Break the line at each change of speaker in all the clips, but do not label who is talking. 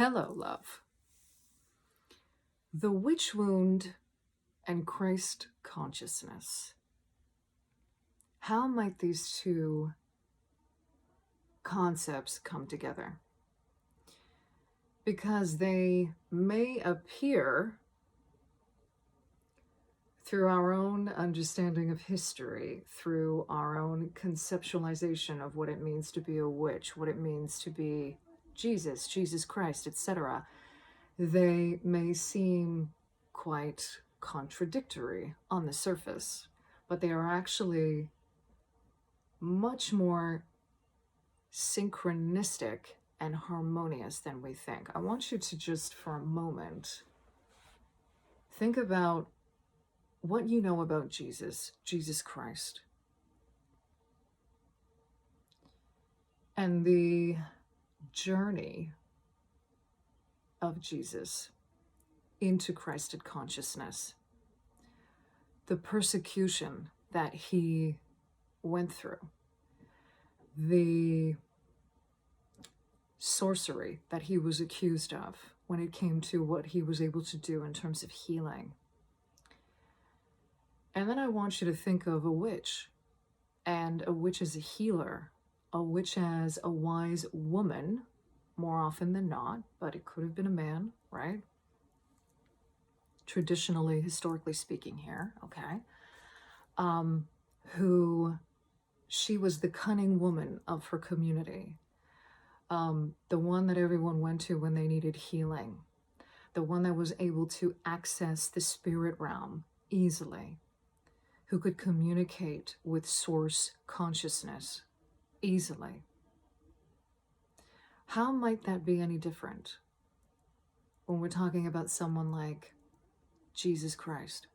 Hello, love. The witch wound and Christ consciousness. How might these two concepts come together? Because they may appear through our own understanding of history, through our own conceptualization of what it means to be a witch, what it means to be Jesus Christ, etc. They may seem quite contradictory on the surface, but they are actually much more synchronistic and harmonious than we think. I want you to just for a moment think about what you know about Jesus Christ, and the journey of Jesus into Christed consciousness, the persecution that he went through, the sorcery that he was accused of when it came to what he was able to do in terms of healing. And then I want you to think of a witch, and a witch as a healer, a witch as a wise woman, more often than not, but it could have been a man, right? Traditionally, historically speaking here, okay? Who she was the cunning woman of her community, the one that everyone went to when they needed healing, the one that was able to access the spirit realm easily, who could communicate with source consciousness easily. How might that be any different when we're talking about someone like Jesus Christ,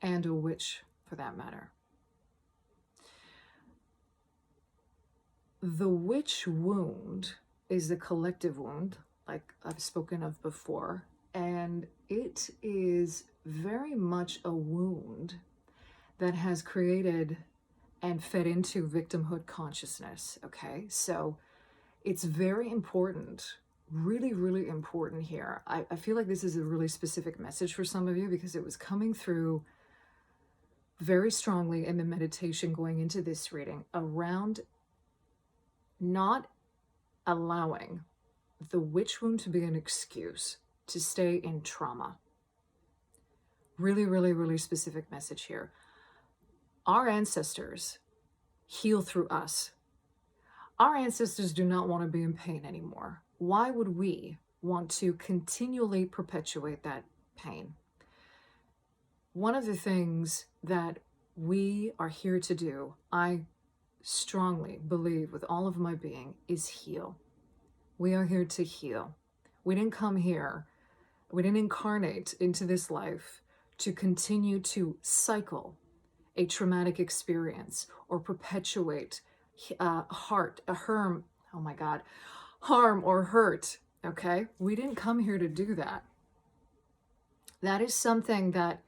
and a witch for that matter? The witch wound is a collective wound, like I've spoken of before, and it is very much a wound that has created and fed into victimhood consciousness, okay? So it's very important, really, really important here. I feel like this is a really specific message for some of you because it was coming through very strongly in the meditation going into this reading around not allowing the witch wound to be an excuse to stay in trauma. Really, really, really specific message here. Our ancestors heal through us. Our ancestors do not want to be in pain anymore. Why would we want to continually perpetuate that pain? One of the things that we are here to do, I strongly believe with all of my being, is heal. We are here to heal. We didn't come here, we didn't incarnate into this life to continue to cycle a traumatic experience or perpetuate harm or hurt, okay? We didn't come here to do that. That is something that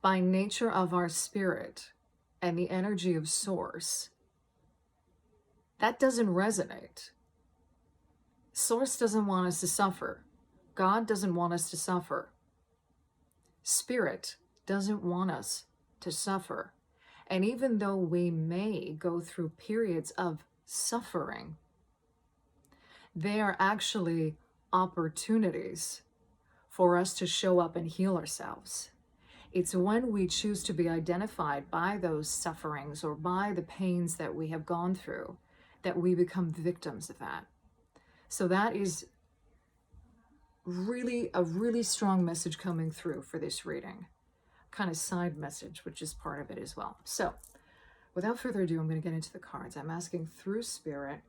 by nature of our spirit and the energy of source, that doesn't resonate. Source doesn't want us to suffer. God doesn't want us to suffer. Spirit doesn't want us to suffer. And even though we may go through periods of suffering, they are actually opportunities for us to show up and heal ourselves. It's when we choose to be identified by those sufferings or by the pains that we have gone through that we become victims of that. So that is really a really strong message coming through for this reading. Kind of side message, which is part of it as well. So without further ado, I'm going to get into the cards. I'm asking through Spirit,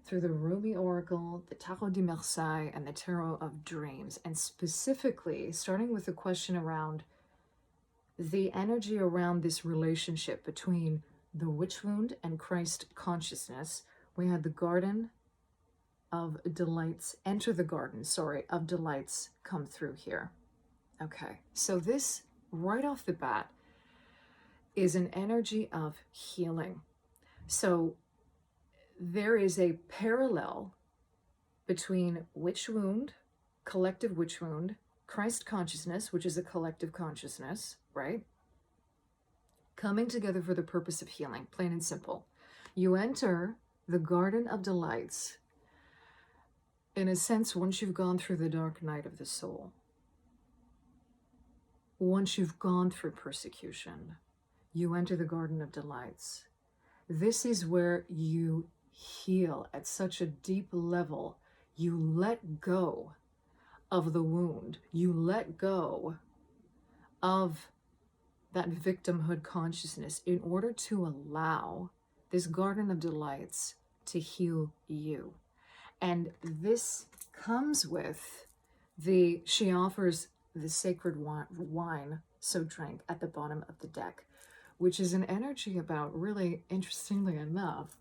through the Rumi Oracle, the Tarot de Marseille, and the Tarot of Dreams, and specifically starting with the question around the energy around this relationship between the witch wound and Christ consciousness. We had the Garden of Delights, enter the garden, of delights come through here. Okay, so this right off the bat is an energy of healing. So there is a parallel between witch wound, collective witch wound, Christ consciousness, which is a collective consciousness, right? Coming together for the purpose of healing, plain and simple. You enter the Garden of Delights, in a sense, once you've gone through the dark night of the soul. Once you've gone through persecution, you enter the Garden of Delights. This is where you heal at such a deep level. You let go of the wound. You let go of that victimhood consciousness in order to allow this Garden of Delights to heal you. And this comes with she offers the sacred wine, so drink, at the bottom of the deck, which is an energy about, really interestingly enough,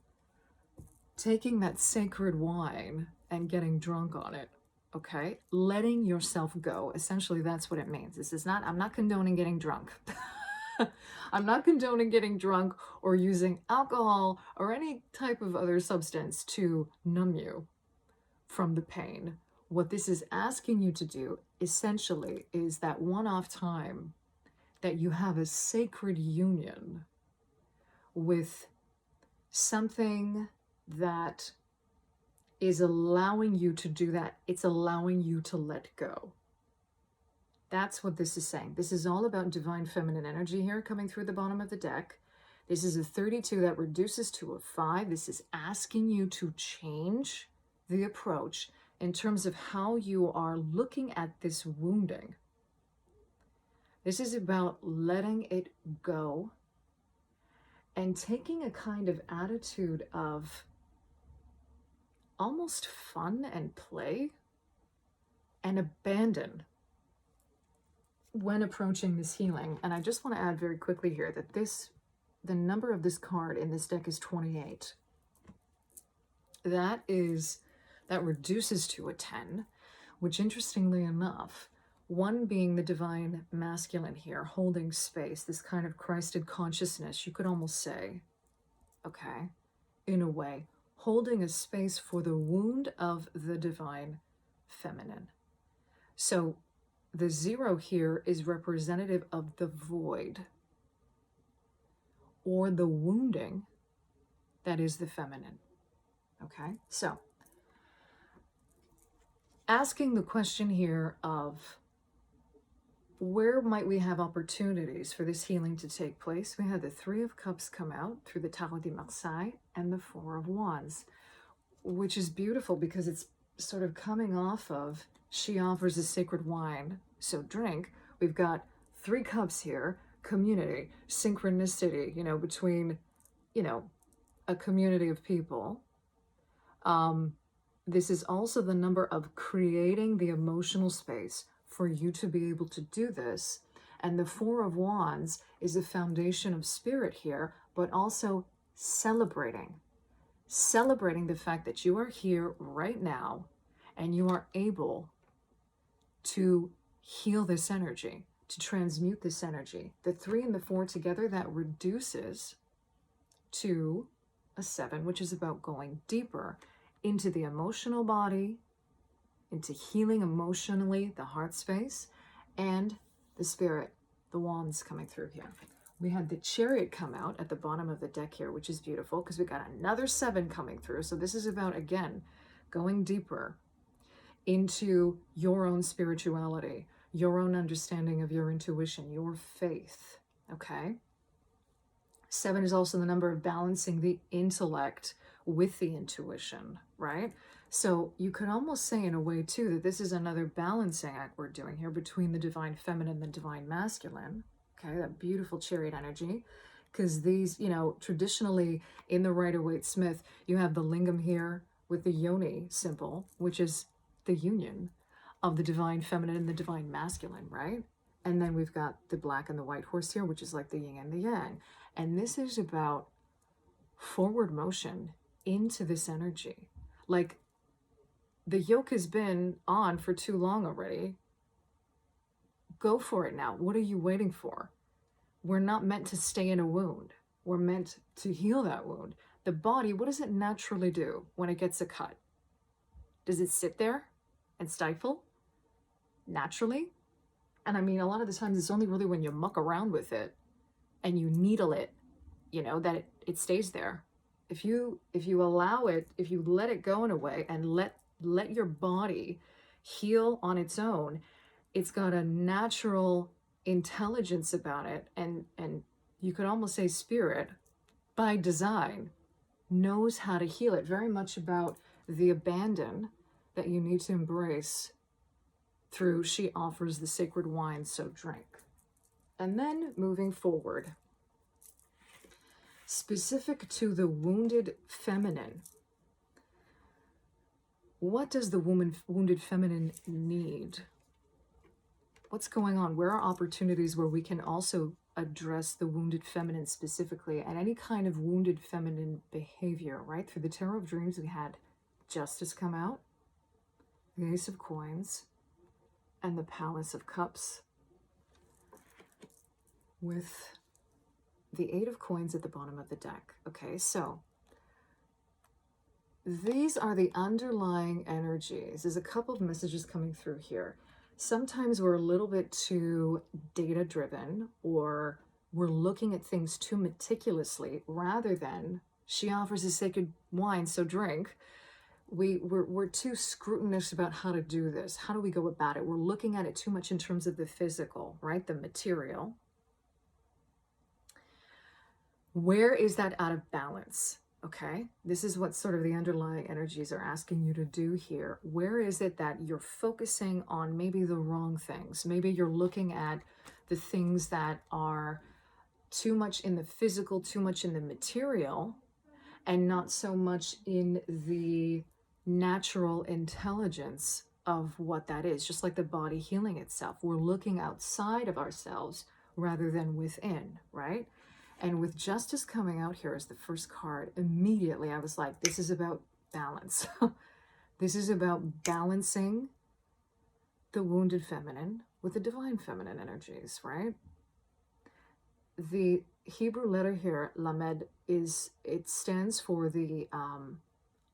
taking that sacred wine and getting drunk on it, okay? Letting yourself go. Essentially, that's what it means. This is not, I'm not condoning getting drunk. I'm not condoning getting drunk or using alcohol or any type of other substance to numb you from the pain. What this is asking you to do, essentially, is that one-off time that you have a sacred union with something that is allowing you to do that. It's allowing you to let go. That's what this is saying. This is all about divine feminine energy here coming through the bottom of the deck. This is a 32 that reduces to a 5. This is asking you to change the approach in terms of how you are looking at this wounding. This is about letting it go and taking a kind of attitude of almost fun and play and abandon when approaching this healing. And I just want to add very quickly here that the number of this card in this deck is 28. That reduces to a 10, which, interestingly enough, 1 being the divine masculine here, holding space, this kind of Christed consciousness, you could almost say, okay, in a way, holding a space for the wound of the divine feminine. So the 0 here is representative of the void or the wounding that is the feminine. Okay, so asking the question here of where might we have opportunities for this healing to take place? We have the 3 of Cups come out through the Tarot de Marseille and the 4 of Wands, which is beautiful because it's sort of coming off of she offers a sacred wine, so drink. We've got 3 cups here, community, synchronicity, between, a community of people. This is also the number of creating the emotional space for you to be able to do this. And the 4 of Wands is a foundation of spirit here, but also celebrating the fact that you are here right now and you are able to heal this energy, to transmute this energy. The 3 and the 4 together, that reduces to a 7, which is about going deeper into the emotional body, into healing emotionally, the heart space, and the spirit, the wands coming through here. We had the Chariot come out at the bottom of the deck here, which is beautiful because we got another 7 coming through. So this is about, again, going deeper into your own spirituality, your own understanding of your intuition, your faith, okay? 7 is also the number of balancing the intellect with the intuition, right? So you could almost say in a way too that this is another balancing act we're doing here between the divine feminine and the divine masculine, okay? That beautiful Chariot energy, because these, traditionally in the Rider-Waite-Smith, you have the lingam here with the yoni symbol, which is the union of the divine feminine and the divine masculine, right? And then we've got the black and the white horse here, which is like the yin and the yang. And this is about forward motion into this energy. Like, the yoke has been on for too long already. Go for it now. What are you waiting for? We're not meant to stay in a wound. We're meant to heal that wound. The body, what does it naturally do when it gets a cut? Does it sit there and stifle naturally? And I mean, a lot of the times it's only really when you muck around with it and you needle it, that it stays there. If you allow it, if you let it go in a way and let your body heal on its own, it's got a natural intelligence about it, and you could almost say spirit by design knows how to heal it. Very much about the abandon that you need to embrace through she offers the sacred wine, so drink. And then moving forward, specific to the wounded feminine, what does the wounded feminine need? What's going on? Where are opportunities where we can also address the wounded feminine specifically, and any kind of wounded feminine behavior, right? Through the Tarot of Dreams, we had Justice come out, the Ace of Coins, and the Palace of Cups, with the Eight of Coins at the bottom of the deck. Okay, so these are the underlying energies. There's a couple of messages coming through here. Sometimes we're a little bit too data driven, or we're looking at things too meticulously rather than she offers a sacred wine, so drink. We're too scrutinous about how to do this. How do we go about it? We're looking at it too much in terms of the physical, right? The material. Where is that out of balance? Okay, this is what sort of the underlying energies are asking you to do here. Where is it that you're focusing on maybe the wrong things? Maybe you're looking at the things that are too much in the physical, too much in the material, and not so much in the natural intelligence of what that is. Just like the body healing itself, we're looking outside of ourselves rather than within, right? And with Justice coming out here as the first card, immediately I was like, this is about balance. This is about balancing the wounded feminine with the divine feminine energies, right? The Hebrew letter here, lamed, it stands for the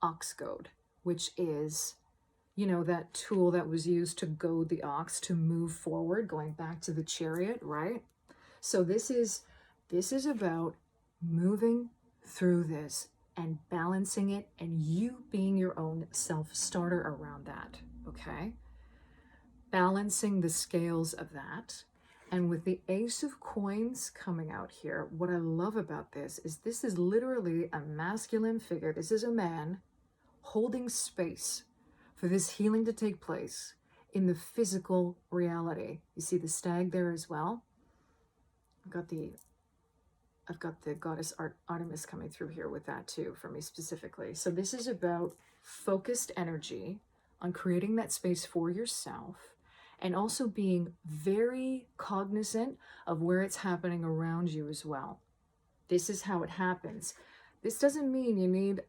ox goad, which is, that tool that was used to goad the ox to move forward, going back to the chariot, right? So this is about moving through this and balancing it, and you being your own self-starter around that, okay? Balancing the scales of that. And with the Ace of Coins coming out here, what I love about this is literally a masculine figure. This is a man holding space for this healing to take place in the physical reality. You see the stag there as well. I've got the goddess Artemis coming through here with that too for me specifically. So this is about focused energy on creating that space for yourself, and also being very cognizant of where it's happening around you as well. This is how it happens. This doesn't mean you need,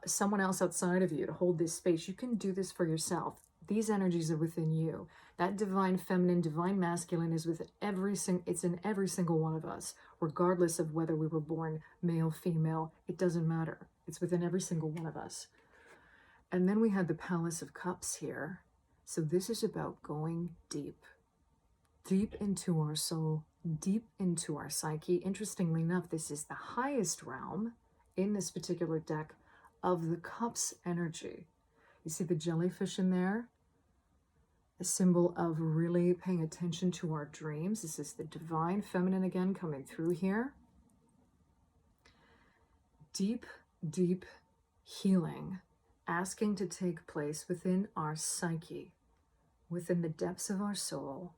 someone else outside of you to hold this space. You can do this for yourself. These energies are within you. That divine feminine, divine masculine is within it's in every single one of us, regardless of whether we were born male, female. It doesn't matter. It's within every single one of us. And then we had the Palace of Cups here. So this is about going deep into our soul, deep into our psyche. Interestingly enough, this is the highest realm in this particular deck of the Cups energy. You see the jellyfish in there? A symbol of really paying attention to our dreams. This is the divine feminine again coming through here. Deep, deep healing asking to take place within our psyche, within the depths of our soul.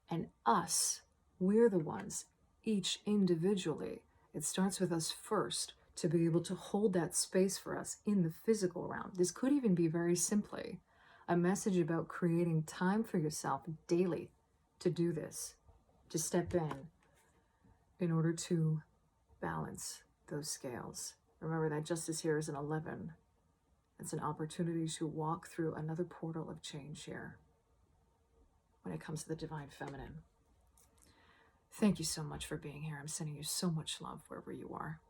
And us, we're the ones, each individually. It starts with us first to be able to hold that space for us in the physical realm. This could even be very simply a message about creating time for yourself daily to do this, to step in order to balance those scales. Remember that Justice here is an 11. It's an opportunity to walk through another portal of change here when it comes to the divine feminine. Thank you so much for being here. I'm sending you so much love wherever you are.